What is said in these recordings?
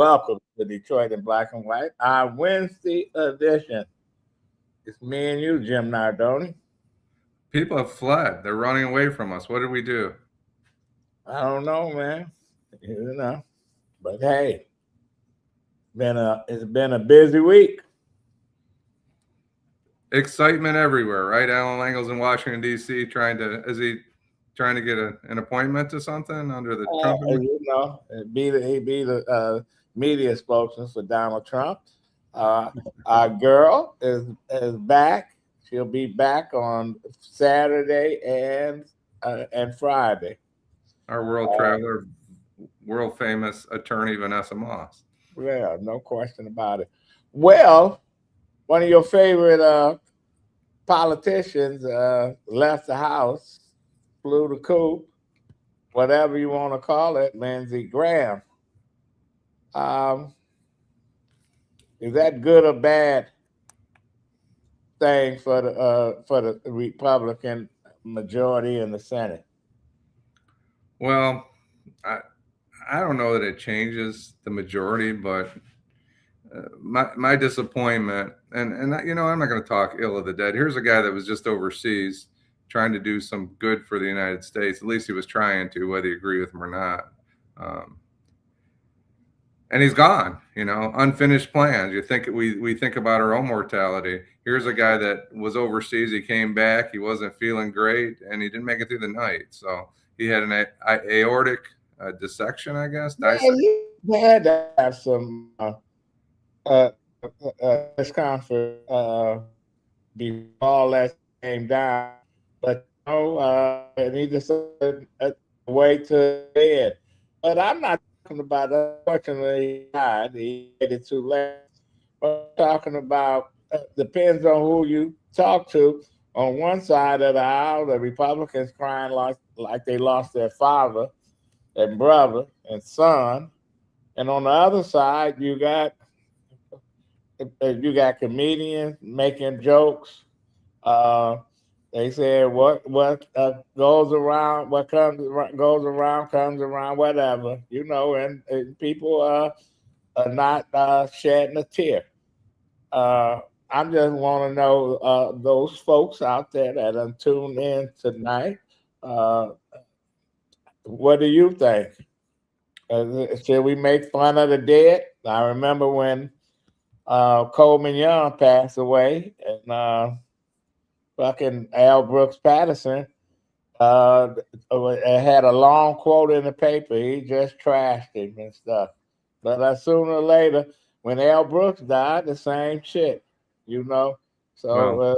Welcome to Detroit in Black and White, our Wednesday edition. It's me and you, Jim Nardone. People have fled. They're running away from us. What did we do? I don't know, man. You know, but hey, it's been a busy week. Excitement everywhere, right? Allan Lengel's in Washington D.C. Is he trying to get an appointment to something under the Trump? You know, he be the media spokesman for Donald Trump. Our girl is back. She'll be back on Saturday and Friday. Our world traveler, world famous attorney Vanessa Moss. Yeah, no question about it. Well, one of your favorite politicians left the house, flew the coop, whatever you want to call it, Lindsey Graham. Is that good or bad thing for the Republican majority in the Senate? Well, I don't know that it changes the majority, but my disappointment, and I'm not going to talk ill of the dead. Here's a guy that was just overseas trying to do some good for the United States. At least he was trying to, whether you agree with him or not. And he's gone, unfinished plans. You think we think about our own mortality. Here's a guy that was overseas. He came back. He wasn't feeling great, and he didn't make it through the night. So he had an aortic dissection, I guess. Yeah, he had to have some press conference before all that came down. But and he decided to wait to bed. But I'm not talking about, unfortunately, he made it too late. But I'm talking about, depends on who you talk to. On one side of the aisle, the Republicans crying like they lost their father and brother and son. And on the other side, you got comedians making jokes. They said what goes around, what goes around comes around, whatever, and people are not shedding a tear. I just want to know those folks out there that are tuned in tonight. What do you think? Should we make fun of the dead? I remember when Coleman Young passed away, and fucking Al Brooks Patterson had a long quote in the paper. He just trashed him and stuff. But sooner or later, when Al Brooks died, the same shit, So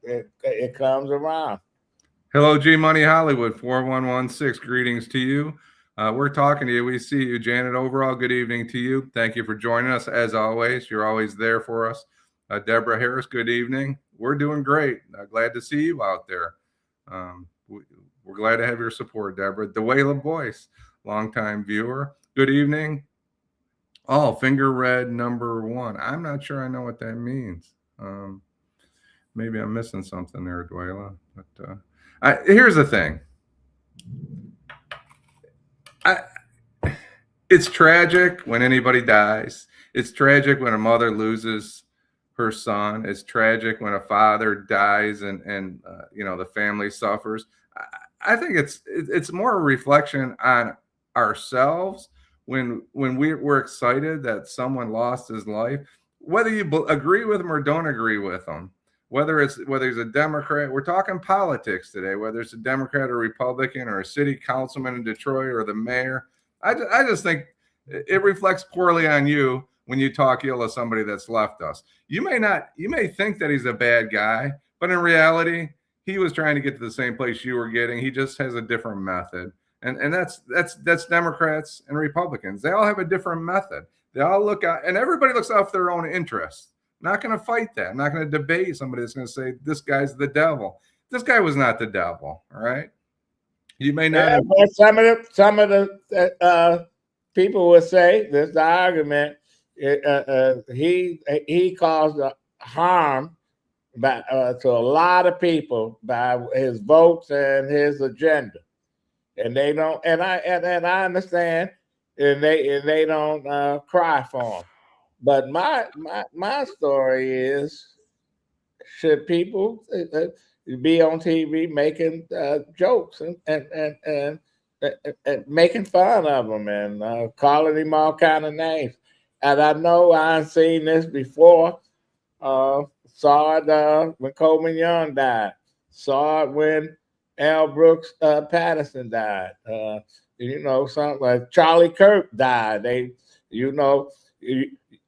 it comes around. Hello, G Money Hollywood 4116. Greetings to you. We're talking to you. We see you, Janet. Overall, good evening to you. Thank you for joining us. As always, you're always there for us. Deborah Harris, good evening. We're doing great. Glad to see you out there. We're glad to have your support, Deborah. Dewayla Boyce, longtime viewer. Good evening. Oh, finger red #1. I'm not sure I know what that means. Maybe I'm missing something there, Dewayla. But here's the thing. It's tragic when anybody dies. It's tragic when a mother loses her son. It's tragic when a father dies and the family suffers. I think it's more a reflection on ourselves when we're excited that someone lost his life, whether you agree with him or don't agree with him, whether he's a Democrat. We're talking politics today, whether it's a Democrat or Republican or a city councilman in Detroit or the mayor. I just think it reflects poorly on you when you talk ill of somebody that's left us. You may think that he's a bad guy, but in reality, he was trying to get to the same place you were getting. He just has a different method. And that's Democrats and Republicans. They all have a different method. They all look out, and everybody looks out for their own interests. I'm not going to fight that. I'm not going to debate somebody that's going to say this guy's the devil. This guy was not the devil. All right. You may not. Yeah, but some of the people would say this argument. He caused harm to a lot of people by his votes and his agenda, and they don't. And I understand and they don't cry for him. But my story is, should people be on TV making jokes and making fun of him and calling him all kind of names? And I know I've seen this before. Saw it when Coleman Young died. Saw it when Al Brooks Patterson died. Something like Charlie Kirk died. They, you know,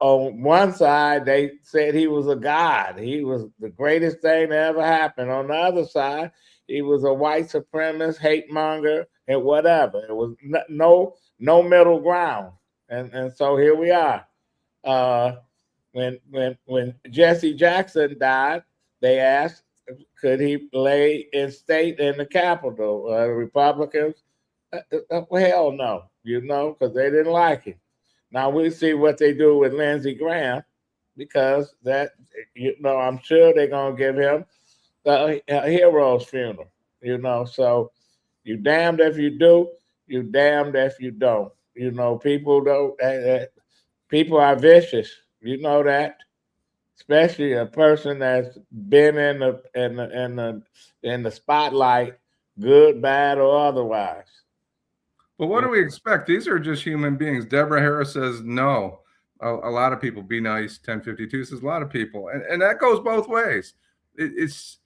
on one side they said he was a god. He was the greatest thing that ever happened. On the other side, he was a white supremacist, hate monger, and whatever. It was no middle ground. And so here we are. When Jesse Jackson died, they asked, could he lay in state in the Capitol? Republicans, hell no, because they didn't like him. Now we see what they do with Lindsey Graham, because that, I'm sure they're gonna give him a hero's funeral. So you damned if you do, you damned if you don't. People don't. People are vicious. You know that, especially a person that's been in the spotlight, good, bad, or otherwise. But what do we expect? These are just human beings. Deborah Harris says no. A lot of people. Be nice. 1052 says a lot of people, and that goes both ways. It's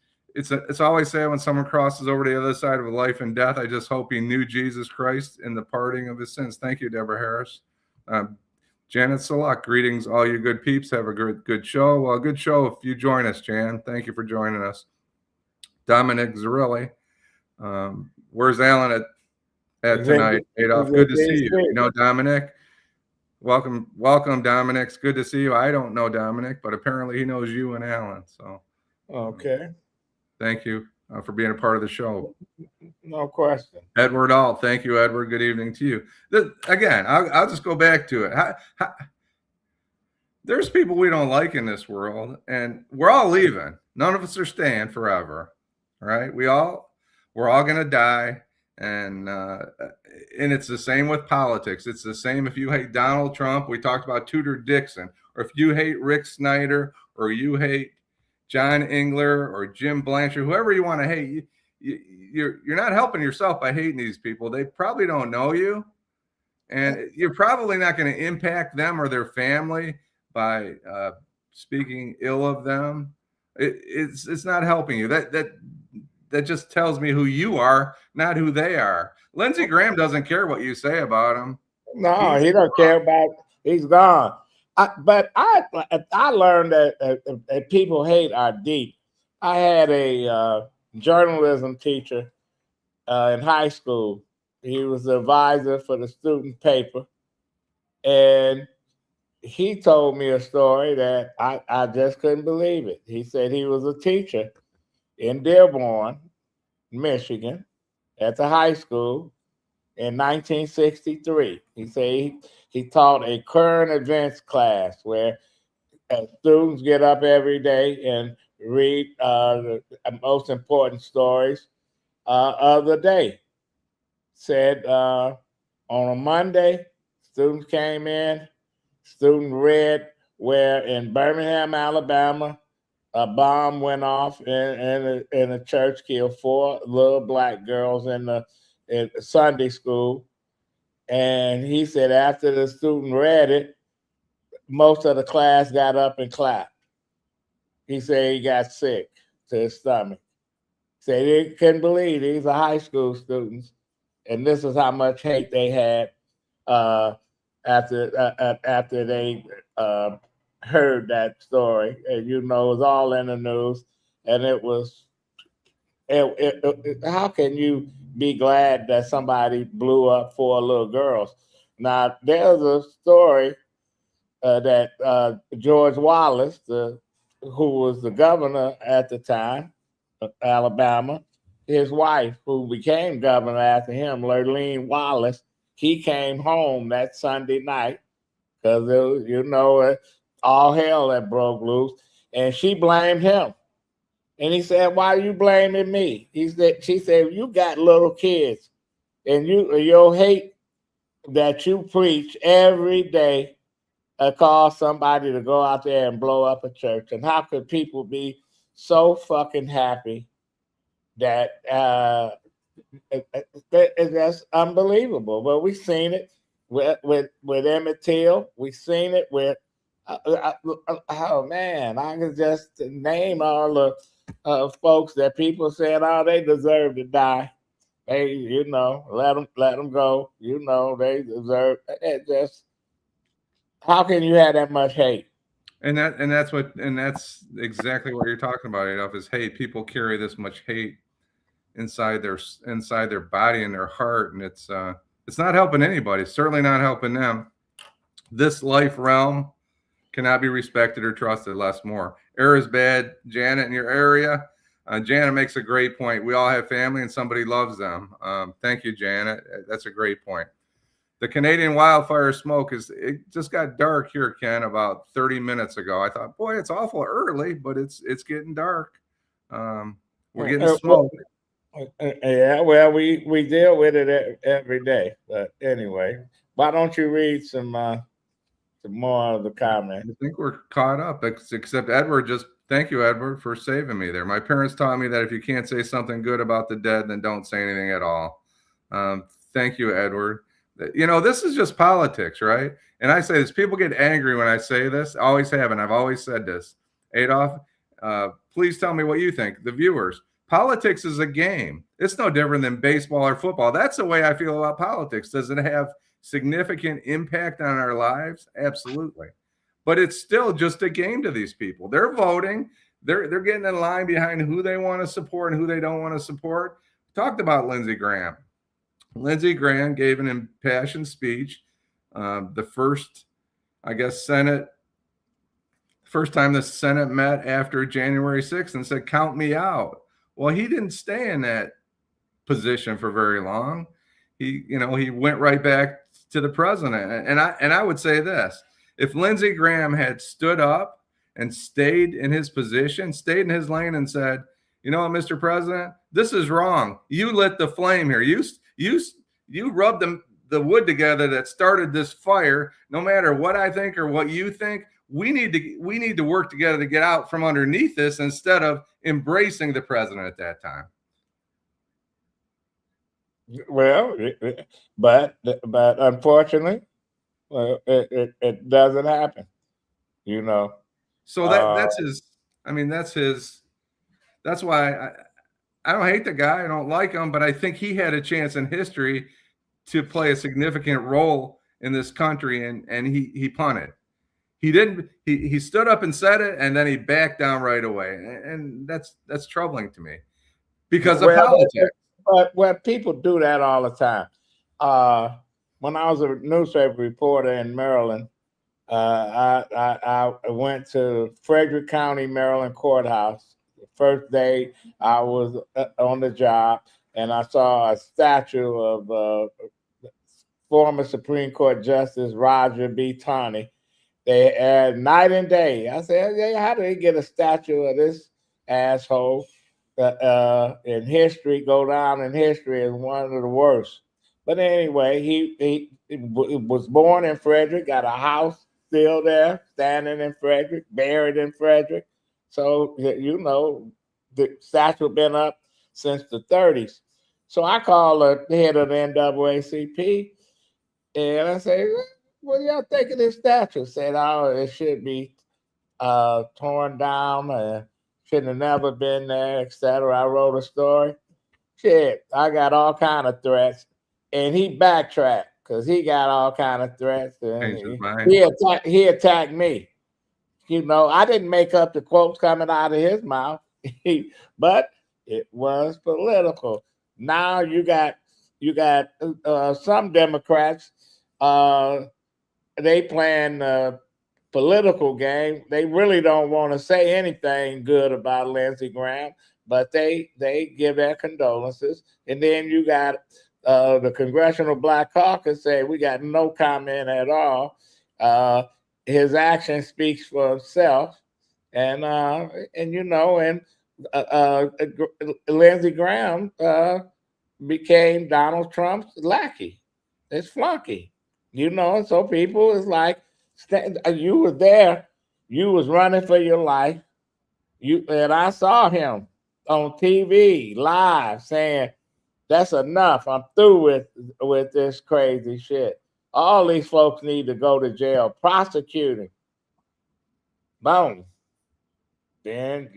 always sad when someone crosses over to the other side of life and death. I just hope he knew Jesus Christ in the parting of his sins. Thank you, Deborah Harris. Janet Salak, greetings, all you good peeps. Have a good show. Well, good show if you join us, Jan. Thank you for joining us. Dominic Zarilli. Where's Allan at tonight? Adolph, good to see you. Dominic. Welcome, Dominic. It's good to see you. I don't know Dominic, but apparently he knows you and Allan. So, okay. Thank you for being a part of the show. No question. Edward All, thank you, Edward. Good evening to you. Again, I'll just go back to it. There's people we don't like in this world, and we're all leaving. None of us are staying forever. All right, we're all going to die, and it's the same with politics. It's the same if you hate Donald Trump. We talked about Tudor Dixon, or if you hate Rick Snyder, or you hate John Engler or Jim Blanchard, whoever you want to hate, you're not helping yourself by hating these people. They probably don't know you, and you're probably not going to impact them or their family by speaking ill of them. It's not helping you. That just tells me who you are, not who they are. Lindsey Graham doesn't care what you say about him. No, he don't care about. He's gone. But I learned that people hate are deep. I had a journalism teacher in high school. He was the advisor for the student paper, and he told me a story that I just couldn't believe it. He said he was a teacher in Dearborn, Michigan, at the high school in 1963. He said he taught a current events class where students get up every day and read the most important stories of the day. Said on a Monday, students came in, student read where in Birmingham, Alabama, a bomb went off in a church, killed 4 little black girls in Sunday school. And he said after the student read it, most of the class got up and clapped. He said he got sick to his stomach. Said he couldn't believe these are high school students, and this is how much hate they had after they heard that story. And it was all in the news, and it was. How can you be glad that somebody blew up 4 little girls? Now there's a story that George Wallace, who was the governor at the time of Alabama, his wife, who became governor after him, Lurleen Wallace, he came home that Sunday night because all hell had broke loose, and she blamed him. And he said, "Why are you blaming me?" She said, "You got little kids, and your hate that you preach every day call somebody to go out there and blow up a church? And how could people be so fucking happy that that's unbelievable? But we've seen it with Emmett Till. We've seen it with oh man, I can just name all the folks that people saying, oh, they deserve to die. Hey, let them go. They deserve it. Just how can you have that much hate? And that's exactly what you're talking about, Adolph, is hate. People carry this much hate inside their body and their heart, and it's not helping anybody. It's certainly not helping them. This life realm cannot be respected or trusted, less more. Air is bad. Janet, in your area, Janet makes a great point. We all have family and somebody loves them. Thank you, Janet. That's a great point. The Canadian wildfire smoke it just got dark here, Ken, about 30 minutes ago. I thought, boy, it's awful early, but it's getting dark. We're getting smoke. Yeah, well, we deal with it every day. But anyway, why don't you read some more of the comments? I think we're caught up, except Edward. Thank you, Edward, for saving me there. My parents taught me that if you can't say something good about the dead, then don't say anything at all. Thank you, Edward. This is just politics, right? And I say this, people get angry when I say this. I always have, and I've always said this. Adolph, please tell me what you think, the viewers. Politics is a game. It's no different than baseball or football. That's the way I feel about politics. Does it have significant impact on our lives? Absolutely. But it's still just a game to these people. They're voting. They're getting in line behind who they want to support and who they don't want to support. Talked about Lindsey Graham. Lindsey Graham gave an impassioned speech. The first time the Senate met after January 6th and said, count me out. Well, he didn't stay in that position for very long. He went right back to the president. And I would say this, if Lindsey Graham had stood up and stayed in his position, stayed in his lane and said, you know what, Mr. President, this is wrong. You lit the flame here. You rubbed the wood together that started this fire. No matter what I think or what you think, we need to work together to get out from underneath this instead of embracing the president at that time. Well, but unfortunately, it doesn't happen. So that's his. I mean, that's why I don't hate the guy. I don't like him, but I think he had a chance in history to play a significant role in this country, and he punted. He didn't. He stood up and said it, and then he backed down right away, and that's troubling to me because of politics. But people do that all the time. When I was a newspaper reporter in Maryland, I went to Frederick County, Maryland courthouse. The first day I was on the job, and I saw a statue of former Supreme Court Justice Roger B. Taney. They had night and day. I said, yeah, how do they get a statue of this asshole in history, go down in history as one of the worst? But anyway, he was born in Frederick, got a house still there, standing in Frederick, buried in Frederick. So, the statue been up since the 30s. So I called the head of the NAACP, and I said, what do y'all think of this statue? Said, oh, it should be torn down, shouldn't have never been there, etc. I wrote a story. Shit, I got all kind of threats. And he backtracked because he got all kind of threats. And he attacked me. I didn't make up the quotes coming out of his mouth, but it was political. Now you got some Democrats. They playing a political game. They really don't want to say anything good about Lindsey Graham, but they give their condolences. And then you got the Congressional Black Caucus say we got no comment at all. His action speaks for himself, and Lindsey Graham became Donald Trump's lackey, his flunky. So people is like, you were there, you was running for your life, and I saw him on TV live saying, "That's enough. I'm through with this crazy shit. All these folks need to go to jail. Prosecuting." Boom. Then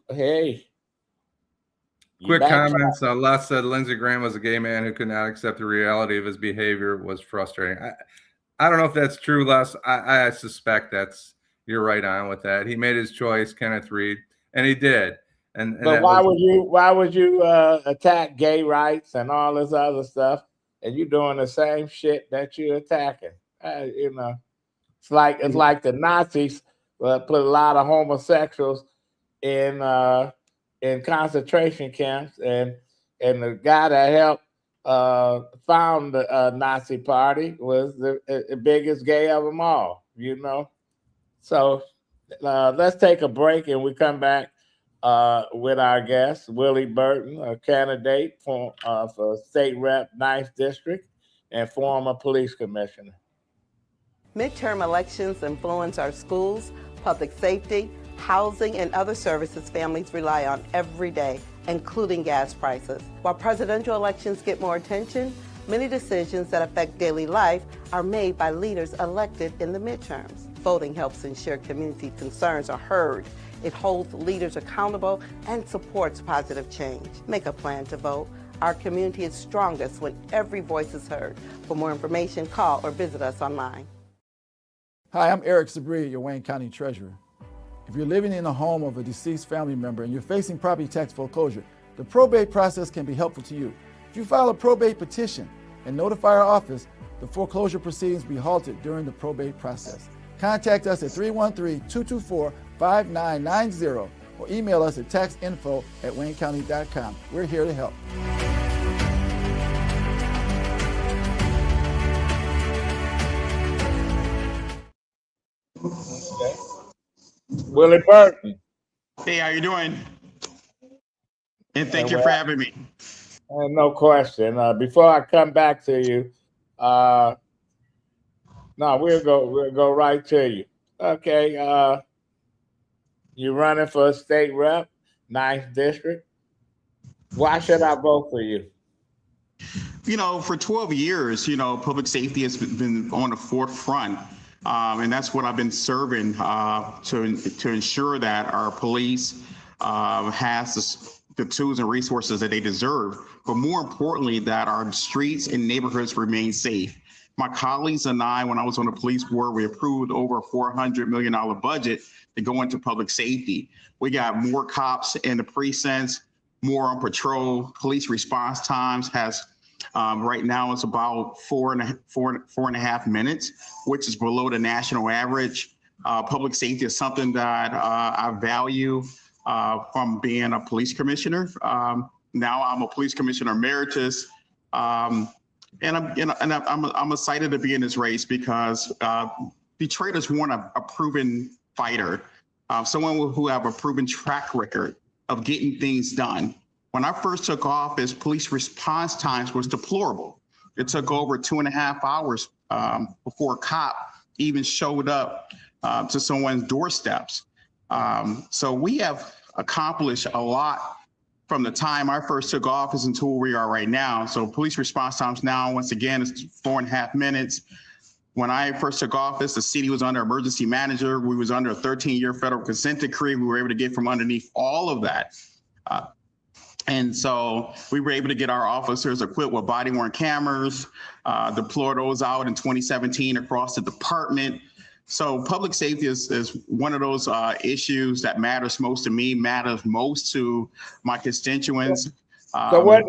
hey, you Quick back. comments. Les said Lindsey Graham was a gay man who could not accept the reality of his behavior was frustrating. I don't know if that's true, Les. I suspect you're right on with that. He made his choice, Kenneth Reed, and he did. But why would you attack gay rights and all this other stuff, and you doing the same shit that you're attacking? It's like the Nazis put a lot of homosexuals in concentration camps, and the guy that helped found the Nazi Party was the biggest gay of them all. So let's take a break, and we come back with our guest, Willie Burton, a candidate for State Rep 9th District and former police commissioner. Midterm elections influence our schools, public safety, housing, and other services families rely on every day, including gas prices. While presidential elections get more attention, many decisions that affect daily life are made by leaders elected in the midterms. Voting helps ensure community concerns are heard. It holds leaders accountable and supports positive change. Make a plan to vote. Our community is strongest when every voice is heard. For more information, call or visit us online. Hi, I'm Eric Sabria, your Wayne County Treasurer. If you're living in the home of a deceased family member and you're facing property tax foreclosure, the probate process can be helpful to you. If you file a probate petition and notify our office, the foreclosure proceedings will be halted during the probate process. Contact us at 313-224-5990 or email us at taxinfo@waynecounty.com. We're here to help. Okay. Willie Burton. Hey, how you doing? And thank you for having me. No question. Before I come back to you, no, we'll go right to you. Okay, you're running for a state rep, 9th District. Why should I vote for you? For 12 years, public safety has been on the forefront. And that's what I've been serving to ensure that our police has the tools and resources that they deserve, but more importantly, that our streets and neighborhoods remain safe. My colleagues and I, when I was on the police board, we approved over a $400 million budget to go into public safety. We got more cops in the precincts, more on patrol. Police response times has right now it's about four and a half minutes, which is below the national average. Public safety is something that I value from being a police commissioner. Now I'm a police commissioner emeritus, and I'm excited to be in this race because Detroiters want a proven fighter, someone who have a proven track record of getting things done. When I first took office, police response times was deplorable. It took over 2.5 hours before a cop even showed up to someone's doorsteps. So we have accomplished a lot from the time I first took office until where we are right now. So police response times now, once again, is 4.5 minutes. When I first took office, the city was under emergency manager. We was under a 13-year federal consent decree. We were able to get from underneath all of that. And so we were able to get our officers equipped with body-worn cameras, deploy those out in 2017 across the department. So public safety is one of those issues that matters most to me, matters most to my constituents. So what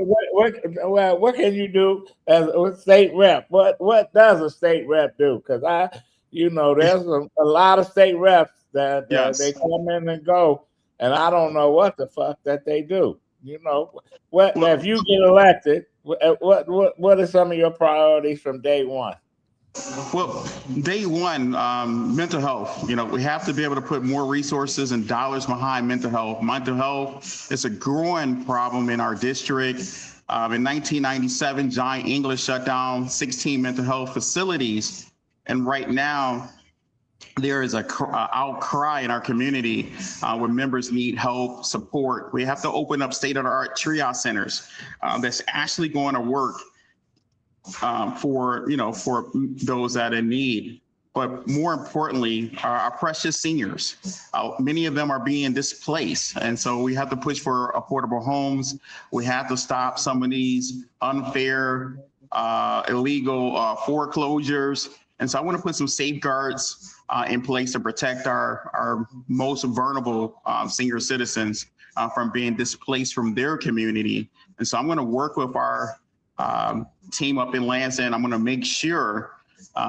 can you do as a state rep? What does a state rep do? Because there's a lot of state reps that they come in and go, and I don't know what the fuck that they do. If you get elected, what are some of your priorities from day one? Well, day one, mental health. We have to be able to put more resources and dollars behind mental health. Mental health is a growing problem in our district. In 1997, Giant English shut down 16 mental health facilities. And right now, there is a outcry in our community where members need help, support. We have to open up state-of-the-art triage centers that's actually going to work for those that are in need. But more importantly, our precious seniors, many of them are being displaced. And so we have to push for affordable homes. We have to stop some of these unfair, illegal foreclosures. And so I want to put some safeguards in place to protect our most vulnerable senior citizens from being displaced from their community. And so I'm going to work with our team up in Lansing. I'm going to make sure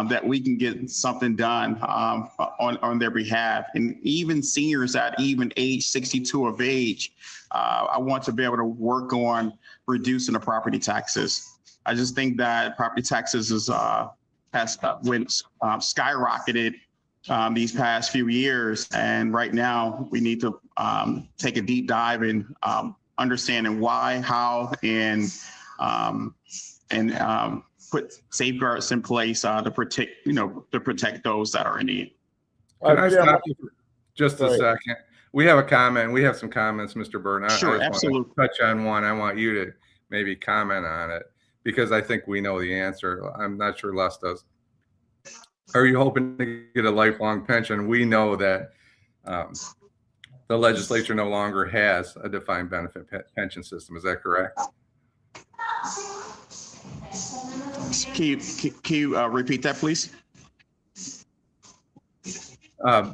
that we can get something done on their behalf. And even seniors at even age 62 of age, I want to be able to work on reducing the property taxes. I just think that property taxes has skyrocketed these past few years. And right now we need to take a deep dive in understanding why, how, and put safeguards in place to protect those that are in need. Can I stop you for just a second? We have a comment. We have some comments, Mr. Burton. Sure, I absolutely. Want to touch on one. I want you to maybe comment on it because I think we know the answer. I'm not sure Les does. Are you hoping to get a lifelong pension? We know that the legislature no longer has a defined benefit pension system. Is that correct? Can you repeat that, please?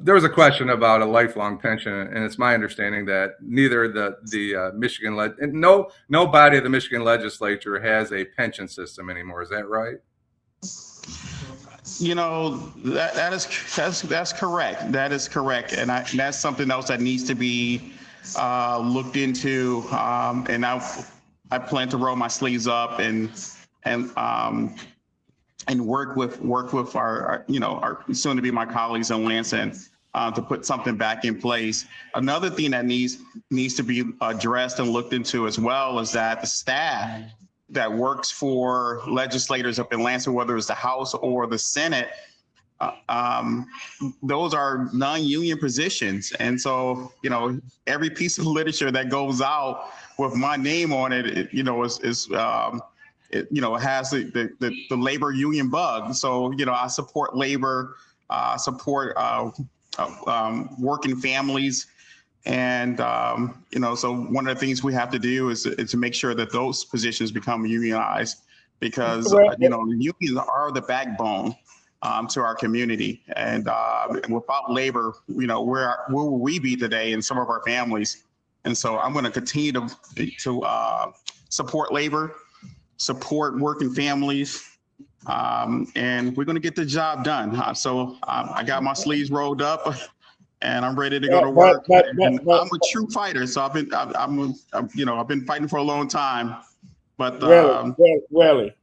There was a question about a lifelong pension, and it's my understanding that neither the Michigan nobody of the Michigan legislature has a pension system anymore. Is that right? That's correct. That is correct, and that's something else that needs to be looked into. And I plan to roll my sleeves up and work with our soon to be my colleagues in Lansing to put something back in place. Another thing that needs to be addressed and looked into as well is that the staff that works for legislators up in Lansing, whether it's the House or the Senate, those are non-union positions. And so, every piece of literature that goes out with my name on it, it has the labor union bug. So, I support labor, support working families. And, so one of the things we have to do is to make sure that those positions become unionized because, the unions are the backbone to our community. And without labor, where will we be today and some of our families? And so I'm going to continue to support labor, support working families, and we're going to get the job done. So I got my sleeves rolled up. And I'm ready to go to work. I'm a true fighter, so I've been fighting for a long time. But Willie,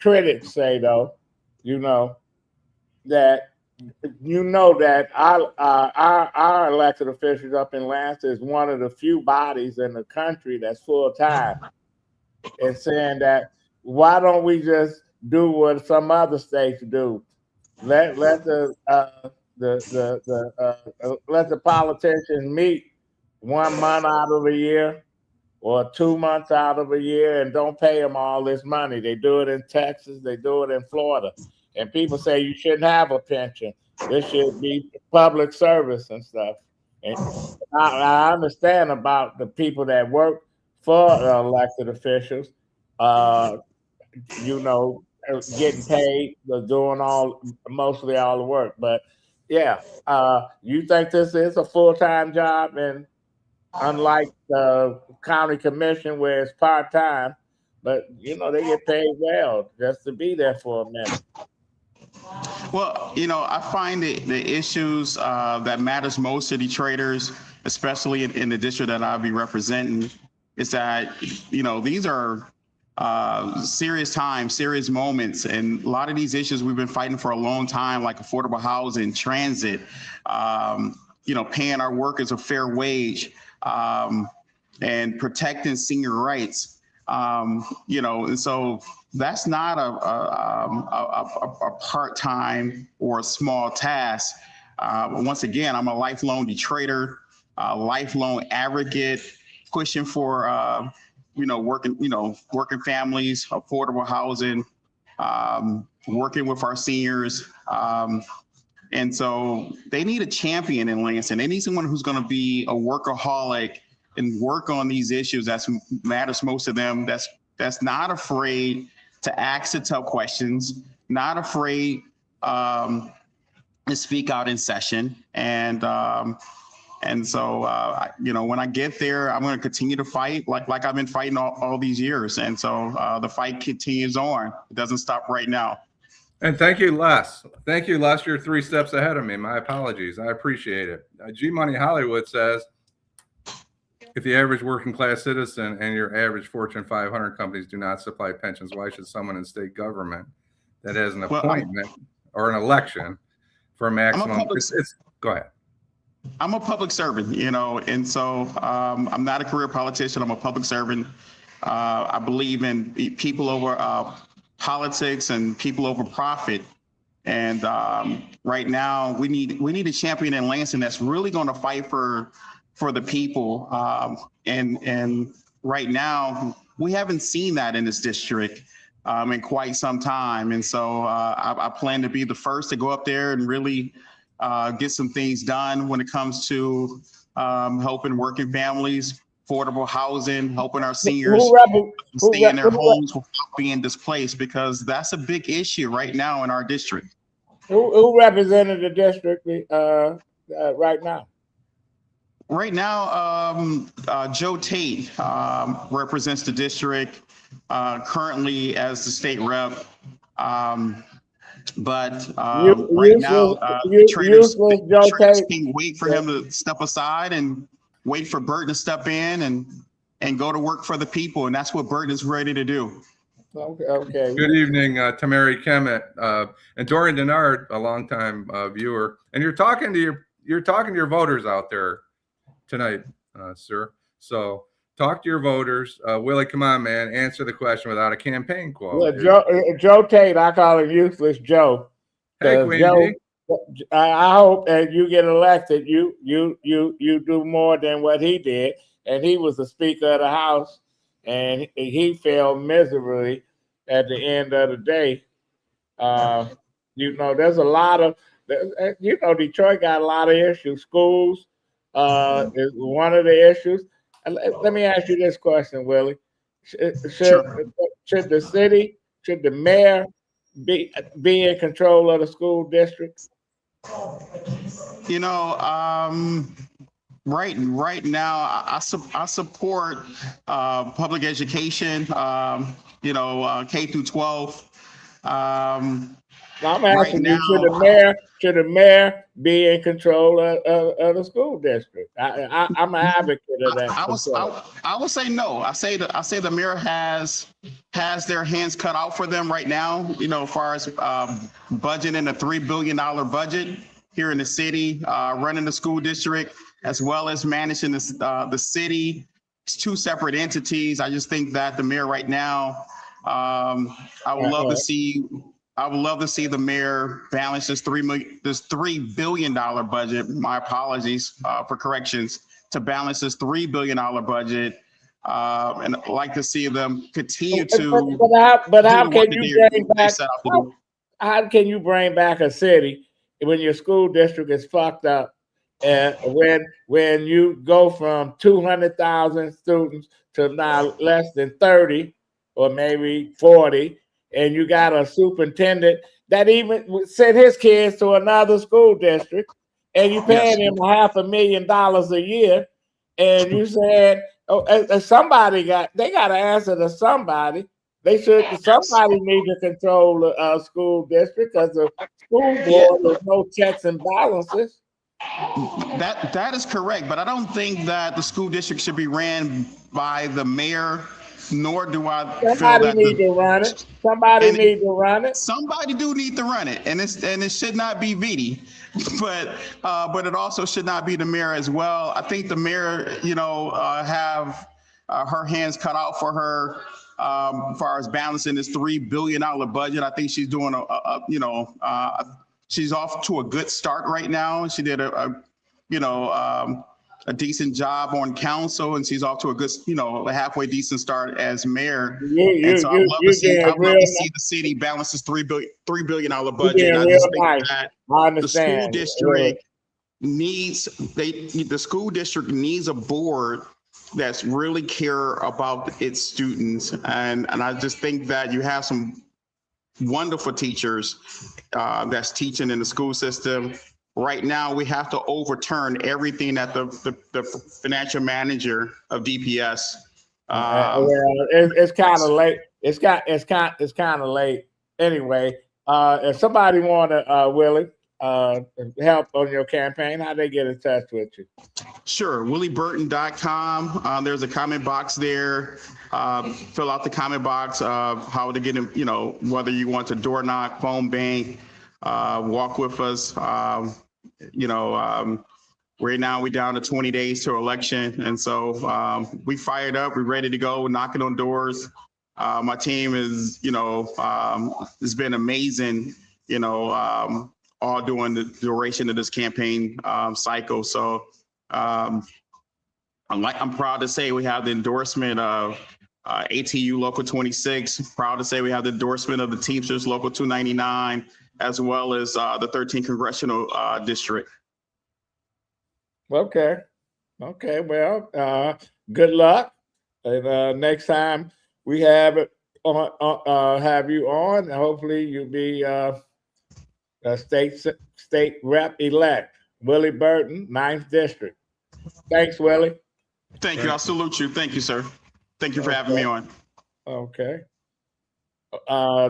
critics say though, that our elected officials up in Lansing is one of the few bodies in the country that's full time, and saying that why don't we just do what some other states do? Let the politicians meet 1 month out of a year or 2 months out of a year and don't pay them all this money. They do it in Texas, they do it in Florida. And people say you shouldn't have a pension. This should be public service and stuff. And I understand about the people that work for elected officials, getting paid, doing mostly all the work. But yeah, you think this is a full-time job, and unlike the county commission where it's part-time, but they get paid well just to be there for a minute. Well, I find the issues that matters most to the traders, especially in the district that I'll be representing, is that these are serious times, serious moments. And a lot of these issues we've been fighting for a long time, like affordable housing, transit, paying our workers a fair wage, and protecting senior rights. And so that's not a part-time or a small task. Once again, I'm a lifelong Detroiter, lifelong advocate, pushing for working families, affordable housing, working with our seniors. And so they need a champion in Lansing. They need someone who's going to be a workaholic and work on these issues that matters most to them. That's not afraid to ask the tough questions, not afraid to speak out in session. And so when I get there, I'm going to continue to fight like I've been fighting all these years. And so the fight continues on. It doesn't stop right now. And thank you, Les. Thank you, Les. You're 3 steps ahead of me. My apologies. I appreciate it. G Money Hollywood says, if the average working class citizen and your average Fortune 500 companies do not supply pensions, why should someone in state government that has an appointment or an election for a maximum? Go ahead. I'm a public servant, and so I'm not a career politician. I'm a public servant. I believe in people over politics and people over profit. And right now, we need a champion in Lansing that's really going to fight for the people. And right now, we haven't seen that in this district in quite some time. And so I plan to be the first to go up there and really get some things done when it comes to helping working families, affordable housing, helping our seniors stay in their homes without being displaced, because that's a big issue right now in our district. Who represented the district right now? Right now, Joe Tate represents the district currently as the state rep. But right now, traders can wait for him to step aside and wait for Burton to step in and go to work for the people. And that's what Burton is ready to do. Okay. Good evening, Tamari Kemet and Dorian Denard, a longtime viewer. And you're talking to your voters out there tonight, sir. So talk to your voters. Willie, come on, man. Answer the question without a campaign quote. Well, Joe Tate, I call him Useless Joe. Hey, Queen B. I hope that you get elected. You do more than what he did. And he was the Speaker of the House, and he failed miserably at the end of the day. There's a lot of, Detroit got a lot of issues. Schools is one of the issues. Let me ask you this question, Willie. Should the city, should the mayor be in control of the school district? Right now, I support public education, K through 12. I'm asking you, should the mayor be in control of the school district? I'm an advocate of that. I would say no. I say the mayor has their hands cut out for them right now. As far as budgeting a $3 billion budget here in the city, running the school district, as well as managing the city. It's 2 separate entities. I just think that the mayor right now, I would love to see the mayor balance this $3 billion budget. My apologies for corrections, to balance this $3 billion budget, and I'd like to see them continue to. But how can you bring back? How can you bring back a city when your school district is fucked up? And when you go from 200,000 students to now less than 30 or maybe 40, and you got a superintendent that even sent his kids to another school district, and you paying him $500,000 a year, and you said, somebody got to answer to somebody. Somebody need to control the school district, because the school board has no checks and balances. That is correct, but I don't think that the school district should be ran by the mayor, nor do I feel that Somebody need to run it. Somebody do need to run it, and it should not be Viti, but it also should not be the mayor as well. I think the mayor, have her hands cut out for her as far as balancing this $3 billion budget. I think she's doing she's off to a good start right now. She did a decent job on council, and she's off to a good, a halfway decent start as mayor. And so I'd love to see the city balance this $3 billion budget. And I just think that the school district the school district needs a board that's really care about its students. And I just think that you have some wonderful teachers that's teaching in the school system. Right now, we have to overturn everything that the financial manager of DPS. It's kind of late. It's kind of late anyway. If somebody want to, Willie, help on your campaign, how they get in touch with you? Sure, willieburton.com. There's a comment box there. Fill out the comment box of how to get in, whether you want to door knock, phone bank, walk with us. Right now we're down to 20 days to election. And so we fired up, we're ready to go, knocking on doors. My team is, has been amazing, all during the duration of this campaign cycle. So I'm proud to say we have the endorsement of ATU Local 26, proud to say we have the endorsement of the Teamsters Local 299, as well as the 13th Congressional District. Okay. Well, good luck. And next time we have it on, have you on, hopefully you'll be a state rep elect, Willie Burton, 9th District. Thanks, Willie. Thank you. I salute you. Thank you, sir. Thank you for having me on. Okay.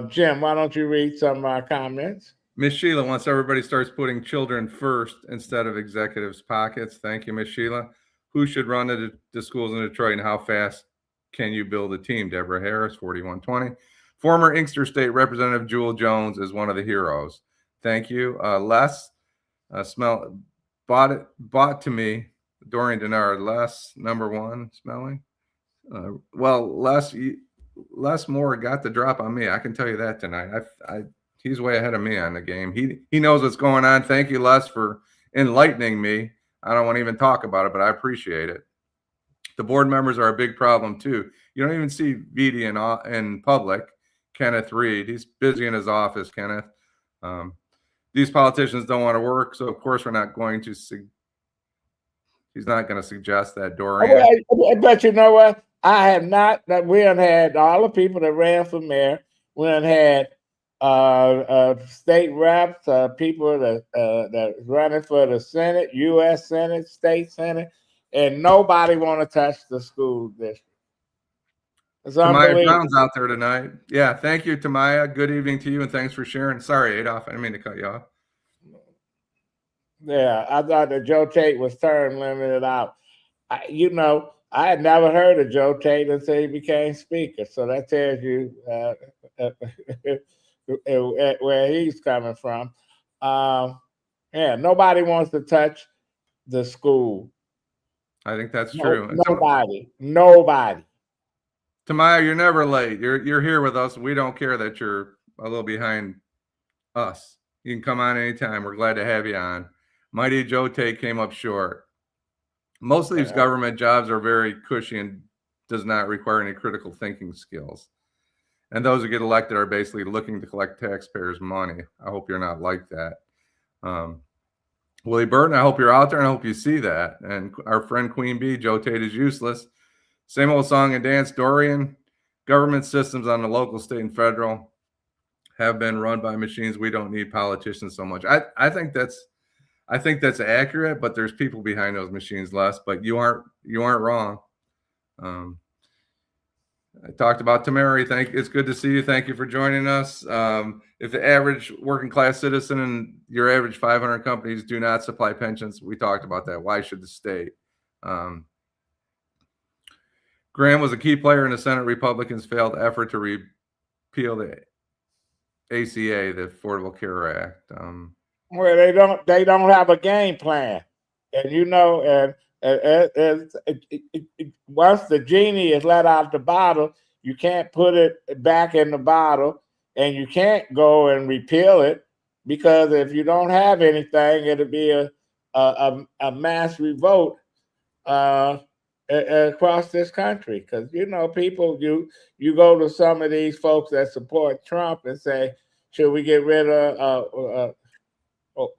Jim, why don't you read some of our comments? Miss Sheila wants everybody starts putting children first instead of executives' pockets. Thank you, Miss Sheila. Who should run the schools in Detroit, and how fast can you build a team? Deborah Harris, 4120. Former Inkster State Representative Jewel Jones is one of the heroes. Thank you. Les, bought to me, Dorian Denard. Les, number one, smelling. Les Moore got the drop on me. I can tell you that tonight. He's way ahead of me on the game. He knows what's going on. Thank you, Les, for enlightening me. I don't want to even talk about it, but I appreciate it. The board members are a big problem too. You don't even see VD in public. Kenneth Reed, he's busy in his office. Kenneth, these politicians don't want to work, so of course we're not going to. He's not going to suggest that Dorian. But you know what? I have not. That we have had all the people that ran for mayor. We have had state reps, people that running for the Senate, U.S. Senate, state Senate, and nobody want to touch the school district. Tamaya Brown's out there tonight. Yeah, thank you, Tamaya. Good evening to you, and thanks for sharing. Sorry, Adolph, I didn't mean to cut you off. Yeah, I thought that Joe Tate was term limited out. I had never heard of Joe Tate until he became speaker, so that tells you where he's coming from. Yeah, nobody wants to touch the school. I think that's true. Nobody. Tamaya, you're never late. You're here with us. We don't care that you're a little behind us. You can come on anytime. We're glad to have you on. Mighty Joe Tate came up short. Most of these government jobs are very cushy and does not require any critical thinking skills. And those who get elected are basically looking to collect taxpayers' money. I hope you're not like that. Willie Burton, I hope you're out there and I hope you see that. And our friend Queen Bee, Joe Tate is useless. Same old song and dance. Dorian, government systems on the local, state, and federal have been run by machines. We don't need politicians so much. I think that's accurate, but there's people behind those machines, Les. But you aren't wrong. I talked about Tamari. It's good to see you. Thank you for joining us. If the average working class citizen and your average 500 companies do not supply pensions, we talked about that. Why should the state? Graham was a key player in the Senate Republicans' failed effort to repeal the ACA, the Affordable Care Act. Well, they don't have a game plan, and Once the genie is let out the bottle, you can't put it back in the bottle, and you can't go and repeal it, because if you don't have anything, it'll be a mass revolt across this country. Because people, you go to some of these folks that support Trump and say, should we get rid of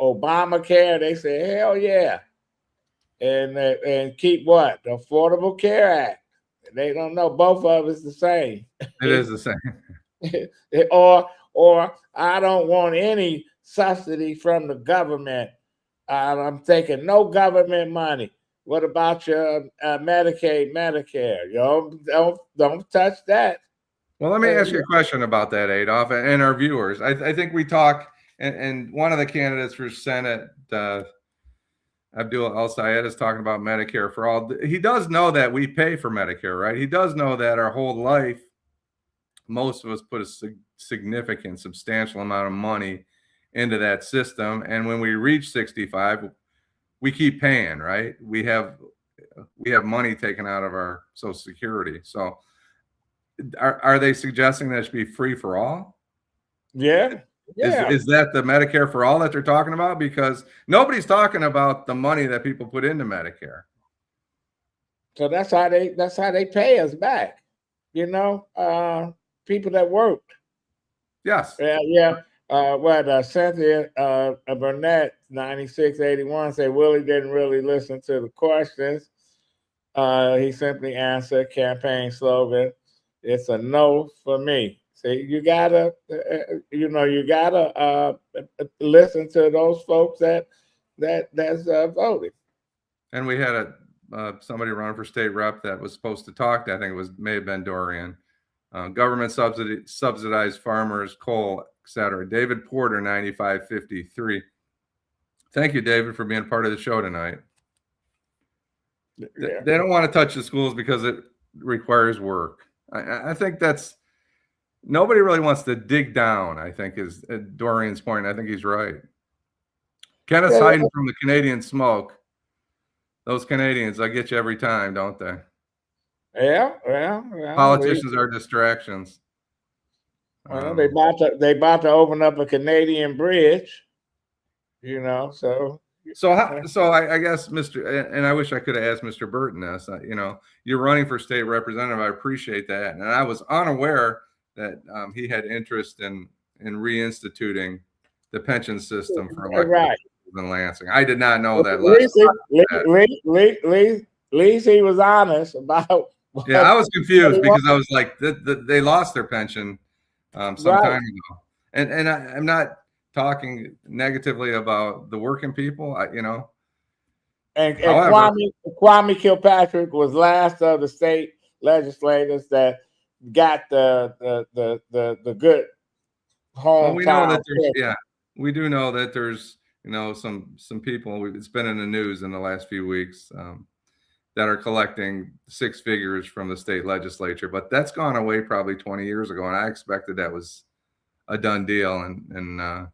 Obamacare? They say, hell yeah. And keep what? The Affordable Care Act. They don't know. Both of it's the same. It is the same. or I don't want any subsidy from the government. I'm taking no government money. What about your Medicaid, Medicare? Don't touch that. Well, let me ask you a question about that, Adolph, and our viewers. I think we talk, and one of the candidates for Senate, Abdul El-Sayed, is talking about Medicare for all. He does know that we pay for Medicare, right? He does know that our whole life, most of us put a significant, substantial amount of money into that system. And when we reach 65, we keep paying, right? We have money taken out of our Social Security. So are they suggesting that it should be free for all? Yeah. Is that the Medicare for all that they're talking about? Because nobody's talking about the money that people put into Medicare. So that's how they pay us back. People that worked. Yes. Yeah. Cynthia Burnett, 9681, said Willie didn't really listen to the questions. He simply answered campaign slogan. It's a no for me. See, you gotta listen to those folks that's voting. And we had somebody run for state rep that was supposed to talk. I think may have been Dorian. Government subsidized farmers, coal, etc. David Porter, 9553. Thank you, David, for being part of the show tonight. Yeah. They don't want to touch the schools because it requires work. I think nobody really wants to dig down, I think, is Dorian's point. I think he's right. Kenneth's hiding from the Canadian smoke. Those Canadians, they get you every time, don't they? Yeah. Politicians are distractions. Well, they about to open up a Canadian bridge, so. So I guess and I wish I could have asked Mr. Burton this. You're running for state representative. I appreciate that, and I was unaware that he had interest in reinstituting the pension system for elected in Lansing. I did not know that. At least he was honest about. Yeah, I was confused because I was like, they lost their pension some time ago, and I'm not talking negatively about the working people, And Kwame Kilpatrick was last of the state legislators that got the good home. Well, we do know that there's some people. It's been in the news in the last few weeks that are collecting six figures from the state legislature, but that's gone away probably 20 years ago, and I expected that was a done deal, and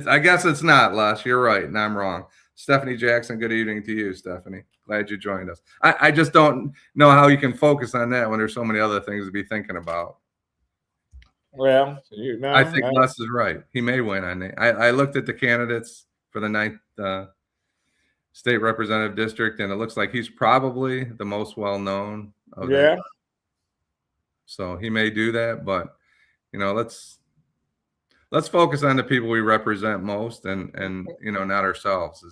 I guess it's not, Les. You're right, and I'm wrong. Stephanie Jackson, good evening to you, Stephanie. Glad you joined us. I just don't know how you can focus on that when there's so many other things to be thinking about. Well, I think Les is right. He may win. I looked at the candidates for the 9th state representative district, and it looks like he's probably the most well-known of them. So he may do that, but let's focus on the people we represent most, and not ourselves.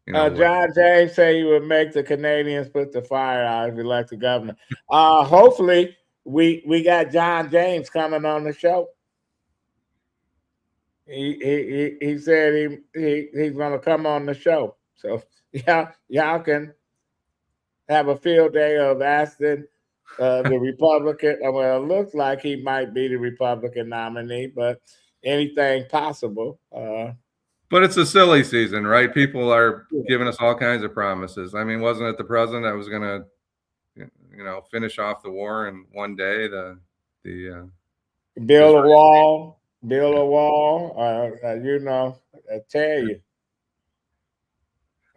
John James said he would make the Canadians put the fire out if he elected governor. Hopefully, we got John James coming on the show. He said he's going to come on the show. So y'all can have a field day of asking the Republican. Well, it looks like he might be the Republican nominee, but anything possible. But it's a silly season, right? People are giving us all kinds of promises. I mean, wasn't it the president that was going to, finish off the war in one day? Build a wall. I tell you.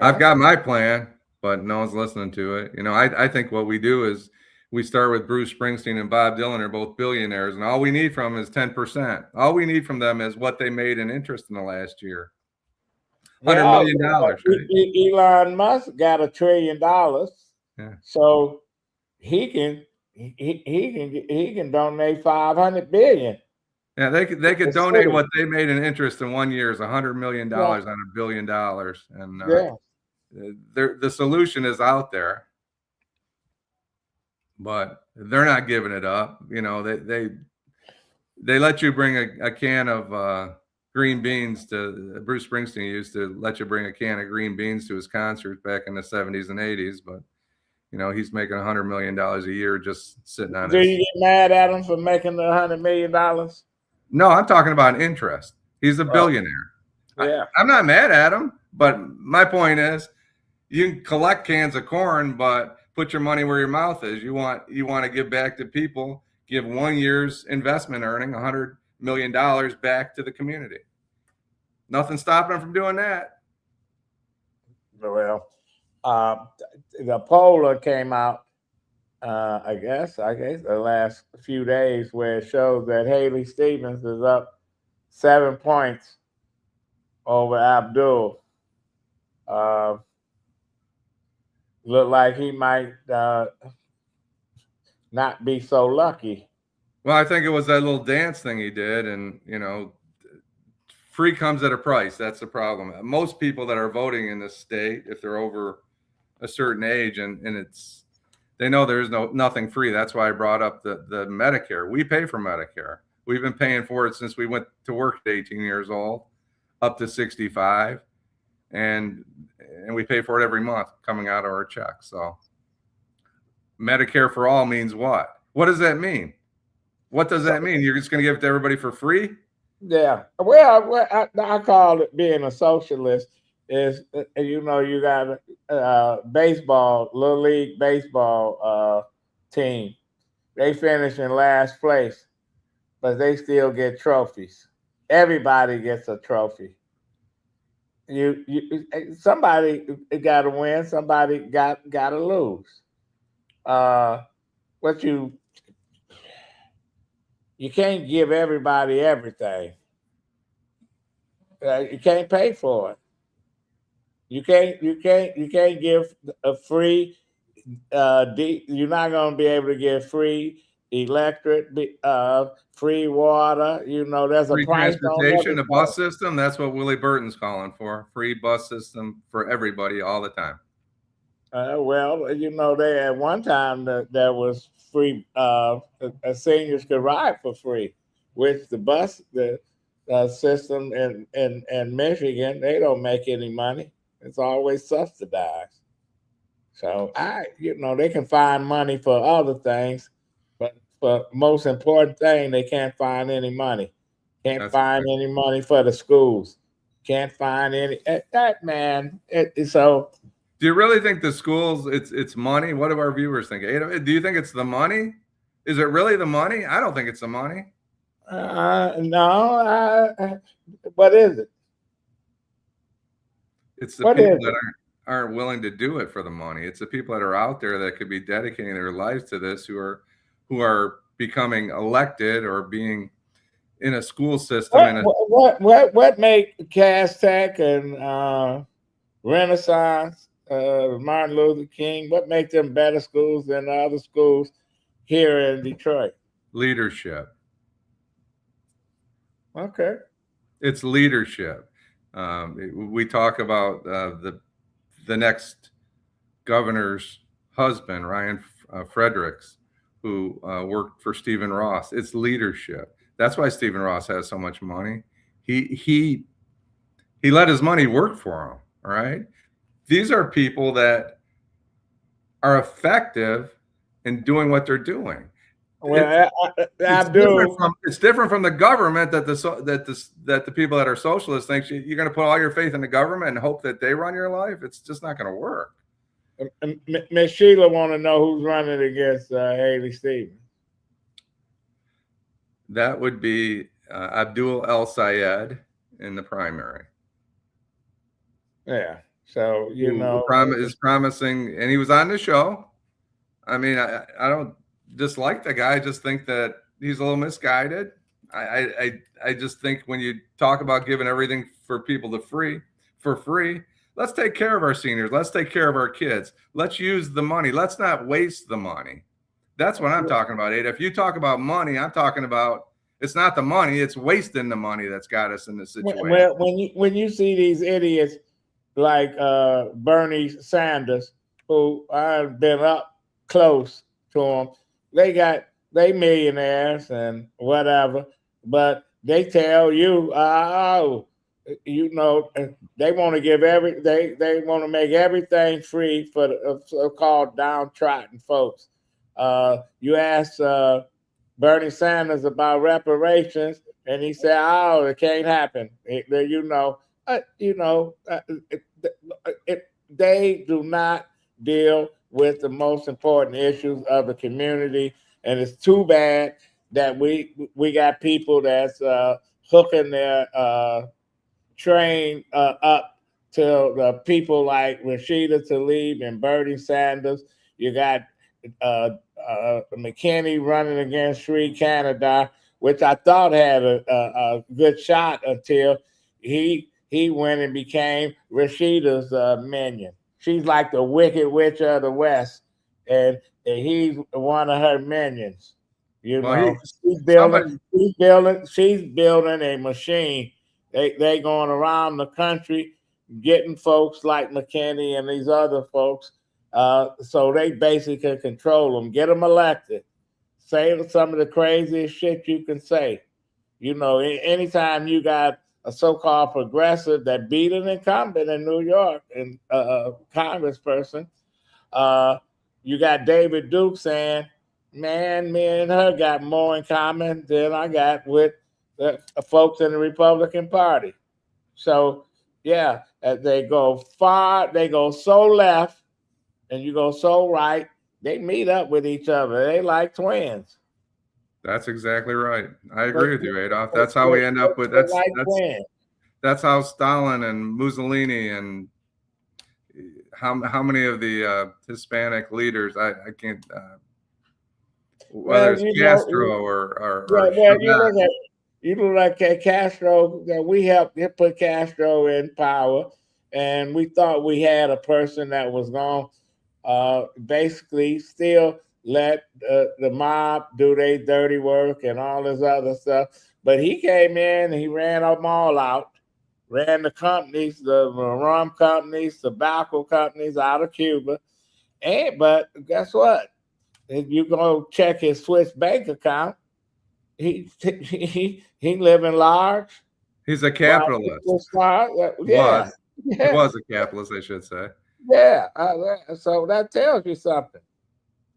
I've got my plan. but no one's listening to it. You know, I think what we do is we start with Bruce Springsteen and Bob Dylan are both billionaires, and all we need from them is 10%. All we need from them is what they made in interest in the last year. $100 million. Right? Elon Musk got $1 trillion, Yeah. so he can donate 500 billion. Yeah, they could donate what they made in interest in 1 year is $100 million on $1 billion, and the solution is out there, but they're not giving it up. You know, they let you bring a can of green beans to Bruce Springsteen used to let you bring a can of green beans to his concerts back in the 70s and 80s, but you know, he's making $100 million a year just sitting on. Do you get mad at him for making the $100 million? No, I'm talking about interest. He's a billionaire. Yeah, I'm not mad at him, but my point is, you can collect cans of corn, but put your money where your mouth is. You want to give back to people. Give 1 year's investment earning $100 million back to the community. Nothing stopping him from doing that. Well, the poll came out, I guess the last few days, where it shows that Haley Stevens is up 7 points over Abdul. Look like he might not be so lucky. Well, I think it was that little dance thing he did, and you know, free comes at a price. That's the problem. Most people that are voting in this state, if they're over a certain age, and they know there's nothing free. That's why I brought up the Medicare. We pay for Medicare. We've been paying for it since we went to work at 18 years old, up to 65, and we pay for it every month coming out of our check. So Medicare for all means what? What does that mean? What does that mean? You're just going to give it to everybody for free? Yeah. Well, I call it being a socialist. Is, you know, you got a baseball, Little League baseball team. They finish in last place, but they still get trophies. Everybody gets a trophy. Somebody got to win. Somebody got to lose. What you can't give everybody everything. You can't pay for it. You can't give a free. You're not going to be able to get free electric, free water. You know, there's free a price transportation, a bus system. That's what Willie Burton's calling for. Free bus system for everybody all the time. Well, you know, at one time there was free. Seniors could ride for free, which the system in Michigan, they don't make any money. It's always subsidized. So they can find money for other things, but for most important thing, they can't find any money. Can't find any money for the schools. Can't find any. That man. So. Do you really think the schools, it's money? What do our viewers think? Do you think it's the money? Is it really the money? I don't think it's the money. No. What is it? It's the people that aren't willing to do it for the money. It's the people that are out there that could be dedicating their lives to this, who are becoming elected or being in a school system. What make Cass Tech and Renaissance, Martin Luther King, what make them better schools than the other schools here in Detroit? Leadership. Okay. It's leadership. We talk about the next governor's husband, Ryan Fredericks, who worked for Stephen Ross. It's leadership. That's why Stephen Ross has so much money. He let his money work for him. All right. These are people that are effective in doing what they're doing. Well, it's different from the government that the people that are socialists think you're going to put all your faith in the government and hope that they run your life. It's just not going to work. Miss Sheila want to know who's running against Haley Stevens. That would be Abdul El Sayed in the primary. Yeah. So, you know, is promising, and he was on the show. I mean, I don't dislike the guy. I just think that he's a little misguided. I just think when you talk about giving everything for people for free, let's take care of our seniors. Let's take care of our kids. Let's use the money. Let's not waste the money. That's what I'm talking about, Ada. If you talk about money, I'm talking about it's not the money, it's wasting the money that's got us in this situation. Well, when you see these idiots like Bernie Sanders, who I've been up close to them, they millionaires and whatever, but they tell you, you know, they want to give they want to make everything free for the so-called downtrodden folks. You ask Bernie Sanders about reparations, and he said, "Oh, it can't happen." They do not deal with the most important issues of the community, and it's too bad that we got people that's hooking their train up to the people like Rashida Tlaib and Bernie Sanders. You got McKinney running against Sri Canada, which I thought had a good shot until he went and became Rashida's minion. She's like the Wicked Witch of the West, and he's one of her minions. You know, she's building a machine. They going around the country getting folks like McKinney and these other folks. So they basically control them, get them elected, say some of the craziest shit you can say. You know, anytime you got a so-called progressive that beat an incumbent in New York and congressperson, you got David Duke saying, "Man, me and her got more in common than I got with the folks in the Republican Party." So, yeah, they go so left, and you go so right, they meet up with each other. They like twins. That's exactly right. I agree with you, Adolph. That's how we end up with that's how Stalin and Mussolini and how many of the Hispanic leaders I can't whether it's Castro or you look like Castro, that we helped put Castro in power, and we thought we had a person that was going basically still let the mob do their dirty work and all this other stuff. But he came in and he ran them all out, ran the companies, the rum companies, tobacco companies out of Cuba. But guess what? If you go check his Swiss bank account, he living large. He's a capitalist. Yeah. He was a capitalist, I should say. Yeah, so that tells you something.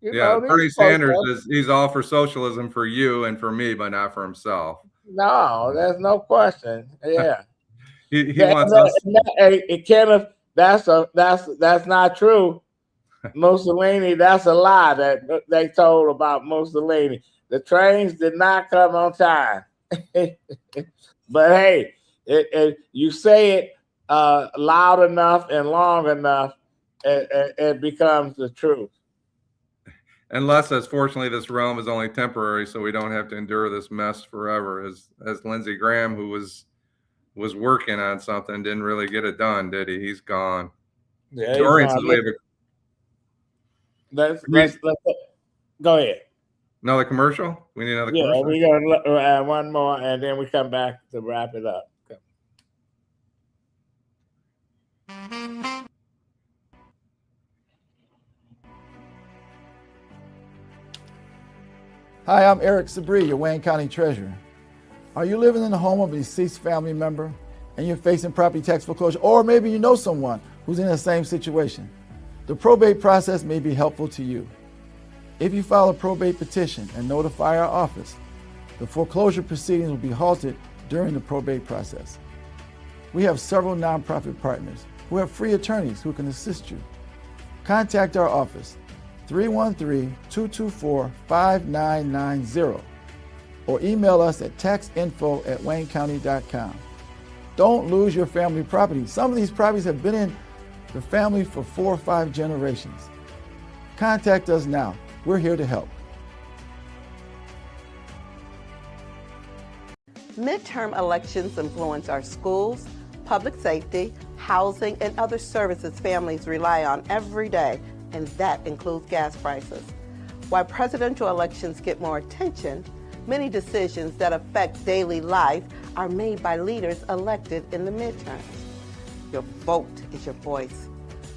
Bernie Sanders he's all for socialism for you and for me, but not for himself. No, there's no question. Yeah, he wants us. Kenneth, that's not true. Mussolini, that's a lie that they told about Mussolini. The trains did not come on time. But hey, you say it loud enough and long enough, it becomes the truth. Unless, as fortunately, this realm is only temporary, so we don't have to endure this mess forever. As Lindsey Graham, who was working on something, didn't really get it done, did he? He's gone. Yeah, let's go ahead. Another commercial? We need another commercial? Yeah, we got one more, and then we come back to wrap it up. Hi, I'm Eric Sabri, your Wayne County Treasurer. Are you living in the home of a deceased family member and you're facing property tax foreclosure, or maybe you know someone who's in the same situation? The probate process may be helpful to you. If you file a probate petition and notify our office, the foreclosure proceedings will be halted during the probate process. We have several nonprofit partners who have free attorneys who can assist you. Contact our office, 313-224-5990, or email us at taxinfo@waynecounty.com. Don't lose your family property. Some of these properties have been in the family for 4 or 5 generations. Contact us now. We're here to help. Midterm elections influence our schools, public safety, housing, and other services families rely on every day, and that includes gas prices. While presidential elections get more attention, many decisions that affect daily life are made by leaders elected in the midterms. Your vote is your voice.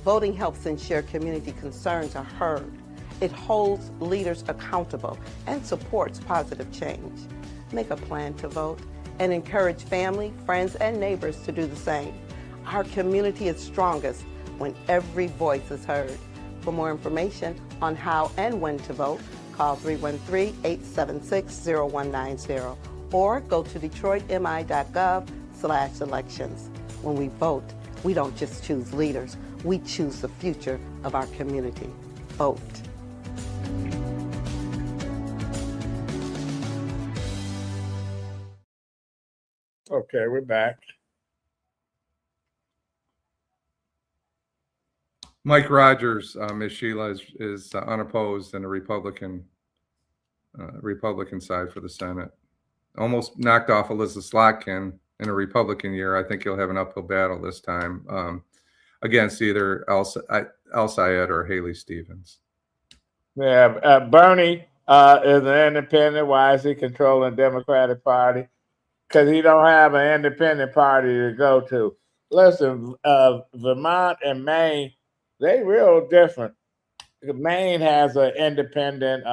Voting helps ensure community concerns are heard. It holds leaders accountable and supports positive change. Make a plan to vote and encourage family, friends, and neighbors to do the same. Our community is strongest when every voice is heard. For more information on how and when to vote, call 313-876-0190 or go to detroitmi.gov/elections. When we vote, we don't just choose leaders, we choose the future of our community. Vote. Okay, we're back. Mike Rogers, Ms. Sheila, is unopposed in the Republican side for the Senate. Almost knocked off Elizabeth Slotkin in a Republican year. I think he'll have an uphill battle this time against either El Sayed or Haley Stevens. Yeah, Bernie is an independent. Why is he controlling the Democratic Party? Because he don't have an independent party to go to. Listen, Vermont and Maine, they real different. Maine has an independent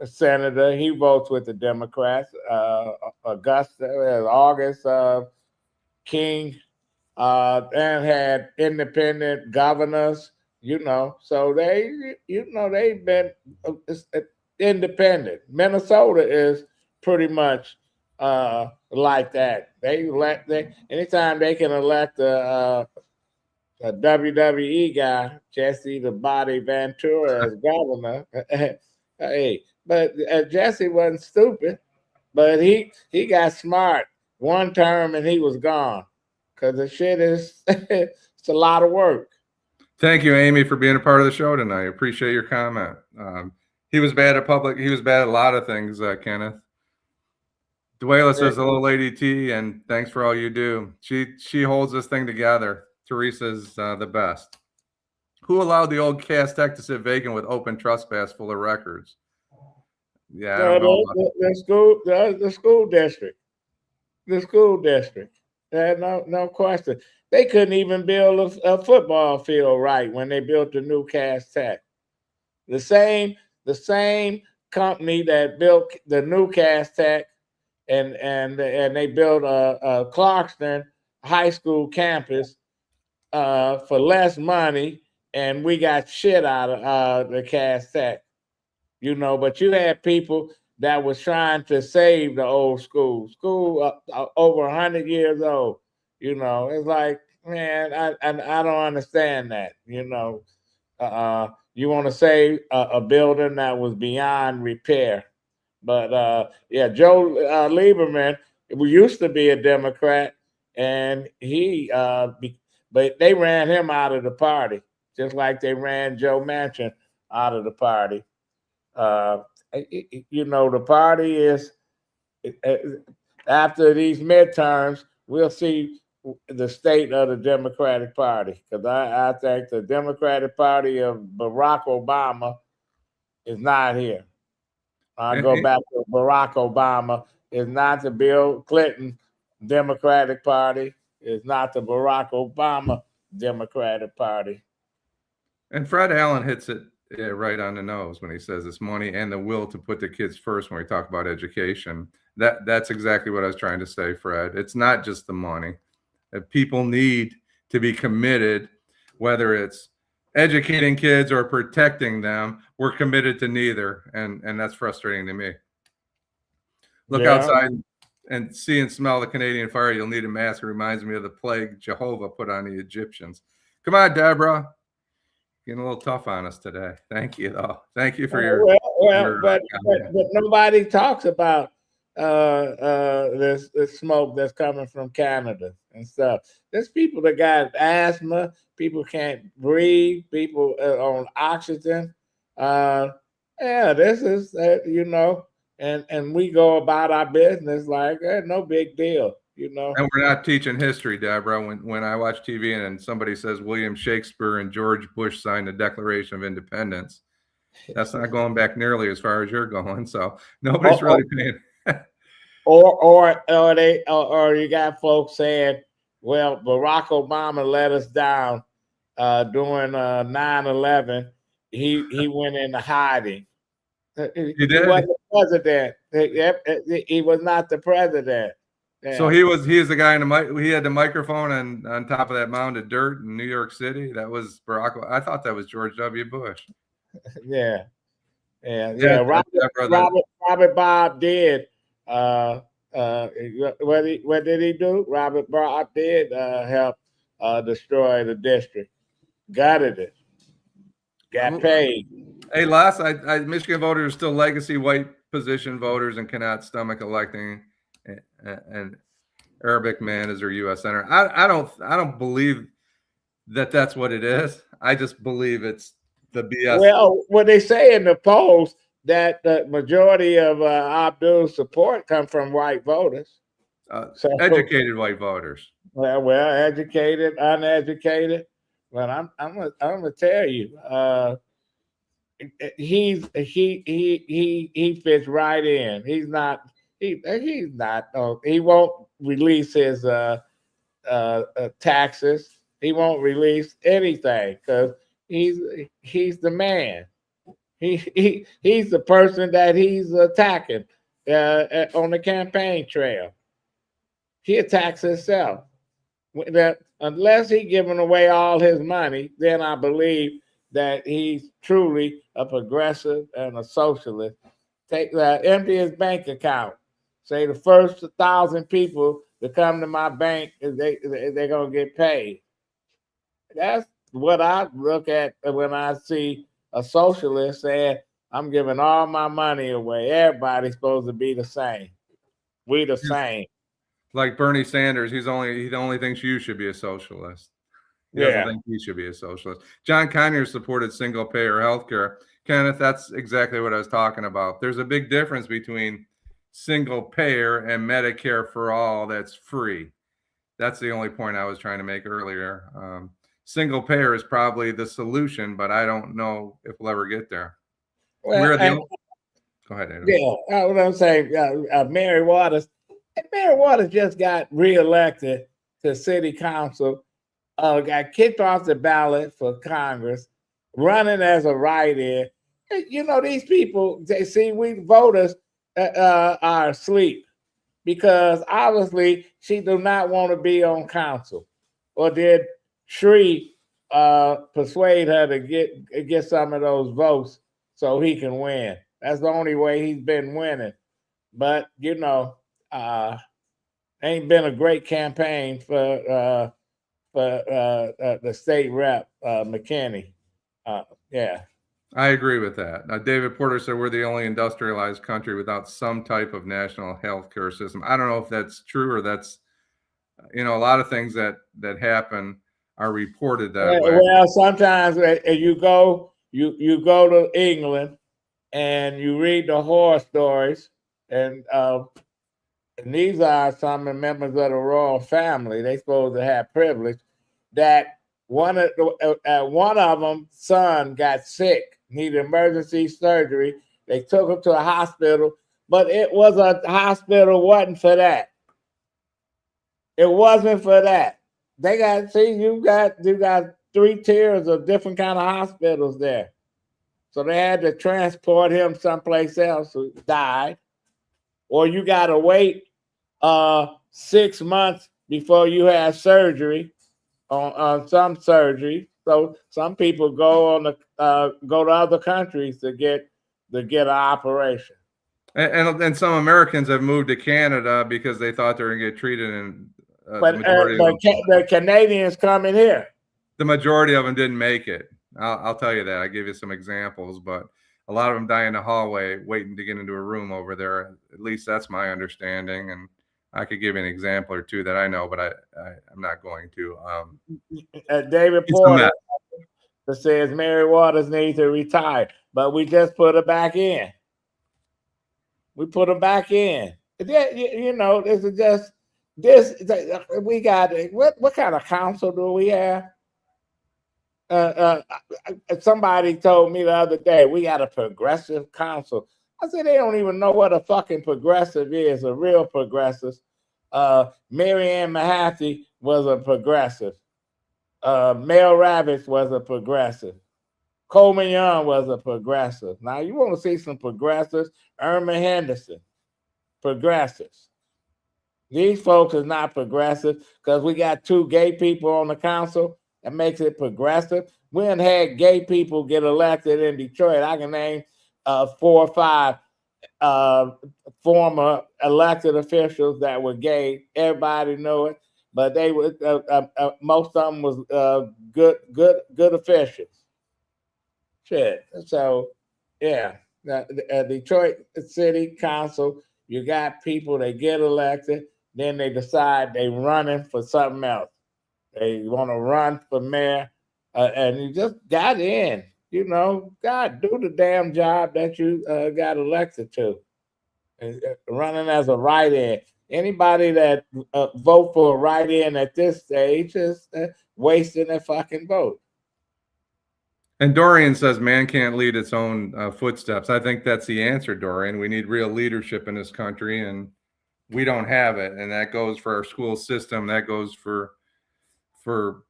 senator. He votes with the Democrats. August King, and had independent governors. So they've been independent. Minnesota is pretty much like that. Anytime they can elect a WWE guy, Jesse the Body Ventura, as governor. Hey, but Jesse wasn't stupid, but he got smart one term and he was gone because the shit is it's a lot of work. Thank you, Amy, for being a part of the show tonight. I appreciate your comment. He was bad at public. He was bad at a lot of things, Kenneth. Duela says, hello, Lady T, and thanks for all you do. She holds this thing together. Teresa's the best. Who allowed the old Cass Tech to sit vacant with open trespass full of records? Yeah, I don't know. The school district. The school district. No question. They couldn't even build a football field right when they built the new Cass Tech. The same company that built the new Cass Tech and they built a Clarkston high school campus for less money, and we got shit out of the Cass Tech. But you had people that was trying to save the old school over 100 years old. It's like, man, I don't understand that. You want to save a building that was beyond repair. But Joe Lieberman used to be a Democrat, and but they ran him out of the party, just like they ran Joe Manchin out of the party. The party is, after these midterms, we'll see the state of the Democratic Party, because I think the Democratic Party of Barack Obama is not here. I go back to Barack Obama. It's not the Bill Clinton Democratic Party. It's not the Barack Obama Democratic Party. And Fred Allen hits it right on the nose when he says it's money and the will to put the kids first when we talk about education. That's exactly what I was trying to say, Fred. It's not just the money. People need to be committed, whether it's educating kids or protecting them. We're committed to neither, and that's frustrating to me. Look outside and see and smell the Canadian fire. You'll need a mask. It reminds me of the plague Jehovah put on the Egyptians. Come on, Deborah. Getting a little tough on us today. Thank you, though. Thank you for your. But nobody talks about this smoke that's coming from Canada and stuff. There's people that got asthma, people can't breathe, people on oxygen. Uh, yeah, this is and we go about our business like no big deal, And we're not teaching history, Deborah. When I watch TV and somebody says William Shakespeare and George Bush signed the Declaration of Independence, that's not going back nearly as far as you're going. So nobody's really paying. or you got folks saying, well, Barack Obama let us down during 9/11. He went into hiding. He did. He wasn't the president. He was not the president. Yeah. So he is the guy in the mic. He had the microphone and on top of that mound of dirt in New York City. That was Barack. I thought that was George W. Bush. Yeah. Robert Bob did. What did he do? Robert Bob did help destroy the district. Gutted it. Got paid. Hey, Les, Michigan voters are still legacy white position voters and cannot stomach electing an Arabic man as their U.S. senator. I don't believe that that's what it is. I just believe it's the BS. Well, what they say in the polls that the majority of Abdul's support come from white voters, educated white voters. Well, educated, uneducated. But I'm gonna tell you, he fits right in. He's not. He won't release his taxes. He won't release anything because he's the man. He's the person that he's attacking on the campaign trail. He attacks himself. That unless he's giving away all his money, then I believe that he's truly a progressive and a socialist. Empty his bank account. Say the first 1,000 people that come to my bank, they're gonna get paid. That's what I look at when I see a socialist saying, "I'm giving all my money away. Everybody's supposed to be the same. We the same." Like Bernie Sanders, he only thinks you should be a socialist. He doesn't think he should be a socialist. John Conyers supported single payer healthcare. Kenneth, that's exactly what I was talking about. There's a big difference between single payer and Medicare for all that's free. That's the only point I was trying to make earlier. Single payer is probably the solution, but I don't know if we'll ever get there. Well, go ahead, Adam. Yeah, what I'm saying, Mary Waters just got reelected to city council, got kicked off the ballot for Congress, running as a write-in. These people, they see we voters are asleep because obviously she do not want to be on council. Or did Shree persuade her to get some of those votes so he can win? That's the only way he's been winning. But ain't been a great campaign for the state rep McKinney. Yeah. I agree with that. Now, David Porter said we're the only industrialized country without some type of national health care system. I don't know if that's true or that's, a lot of things that happen are reported that way. Well, sometimes you go to England and you read the horror stories, and these are some members of the royal family. They supposed to have privilege. That one of them son got sick, needed emergency surgery. They took him to a hospital, but it was a hospital wasn't for that. It wasn't for that. You got 3 tiers of different kind of hospitals there. So they had to transport him someplace else who died. Or you got to wait 6 months before you have surgery on some surgery. So some people go to other countries to get an operation. And some Americans have moved to Canada because they thought they were going to get treated in. But the Canadians coming here. The majority of them didn't make it. I'll tell you that. I gave you some examples, but a lot of them die in the hallway waiting to get into a room over there. At least that's my understanding. And I could give you an example or two that I know, but I'm not going to. David It's a Porter mess. that says Mary Waters needs to retire, but we just put her back in. We put her back in. You know, this is just this. We got what kind of council do we have? Somebody told me the other day we got a progressive council. I said they don't even know what a fucking progressive is. A real progressive. Mary Ann Mahaffey was a progressive. Mel Ravitch was a progressive. Coleman Young was a progressive. Now you want to see some progressives? Irma Henderson, progressives. These folks is not progressive because we got 2 gay people on the council. That makes it progressive. We done had gay people get elected in Detroit. I can name 4 or 5 former elected officials that were gay. Everybody knew it, but they were most of them was good officials. Shit. So, yeah, the Detroit City Council, you got people that get elected, then they decide they running for something else. They want to run for mayor, and you just got in. You know, God, do the damn job that you got elected to. Running as a write-in. Anybody that vote for a write-in at this stage is wasting their fucking vote. And Dorian says man can't lead its own footsteps. I think that's the answer, Dorian. We need real leadership in this country, and we don't have it. And that goes for our school system. That goes for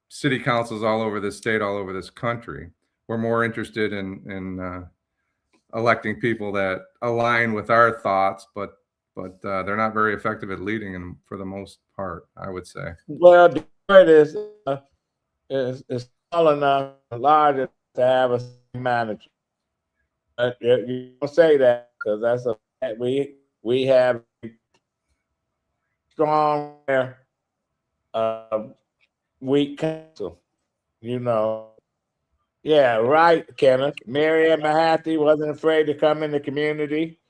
city councils all over the state, all over this country. We're more interested in electing people that align with our thoughts, but they're not very effective at leading them for the most part, I would say. Well, Detroit is small enough, large enough to have a city manager. You don't say that because that's a we have strong, weak council. You know. Yeah, right, Kenneth. Mary Ann Mahaffey wasn't afraid to come in the community.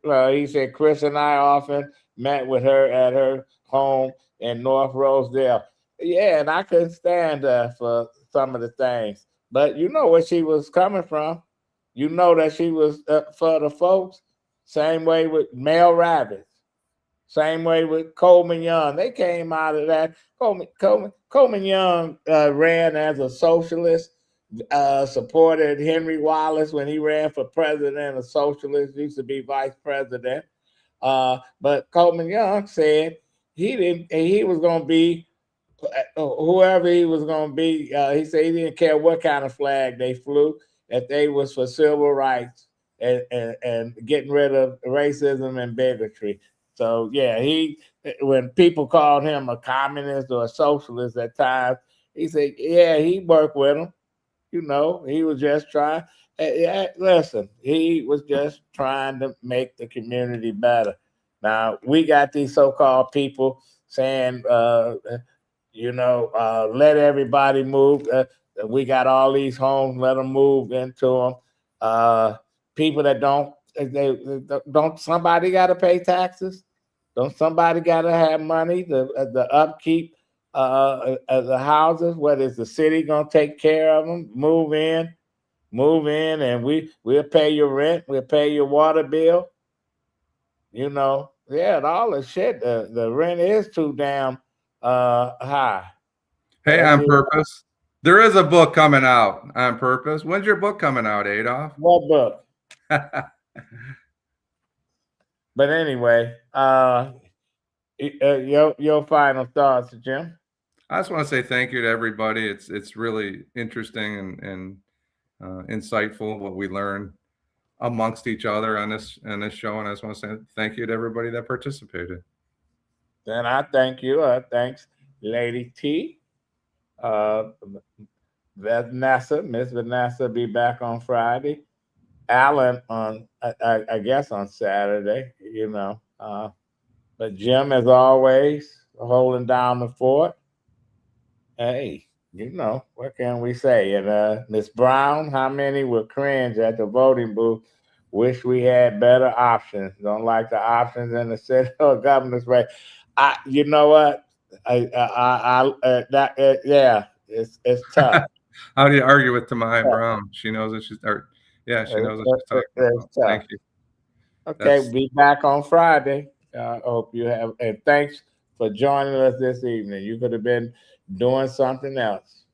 He said Chris and I often met with her at her home in North Rosedale. Yeah, and I couldn't stand for some of the things. But you know where she was coming from. You know that she was for the folks. Same way with Mel Ravitch. Same way with Coleman Young. They came out of that. Coleman Young ran as a socialist. Supported Henry Wallace when he ran for president. A socialist, used to be vice president. But Coleman Young said he was going to be whoever he was going to be. He said he didn't care what kind of flag they flew, that they was for civil rights and getting rid of racism and bigotry. So yeah, when people called him a communist or a socialist at times, he said, yeah, he worked with them. You know, he was just trying. Listen, he was just trying to make the community better. Now, we got these so-called people saying, let everybody move. We got all these homes, let them move into them. People that don't somebody got to pay taxes? Don't somebody got to have money? The upkeep the houses, whether it's the city gonna take care of them, move in, and we'll pay your rent, we'll pay your water bill. You know, yeah, all the shit. The rent is too damn high. Hey, On Purpose. There is a book coming out On Purpose. When's your book coming out, Adolph? What book? But anyway, your final thoughts, Jim. I just want to say thank you to everybody. It's really interesting and insightful what we learn amongst each other on this show. And I just want to say thank you to everybody that participated. Then I thank you. Thanks, Lady T. Vanessa, Miss Vanessa, be back on Friday. Allan on I guess on Saturday. You know, but Jim, as always, holding down the fort. Hey, you know, what can we say? And Miss Brown, how many will cringe at the voting booth? Wish we had better options. Don't like the options in the city or governor's race. You know what? Yeah, it's tough. How do you argue with Tamaya Brown? She knows what she's, or yeah, she knows what she's talking about. It's tough. Thank you. Okay, be back on Friday. I hope you have, and thanks for joining us this evening. You could have been doing something else.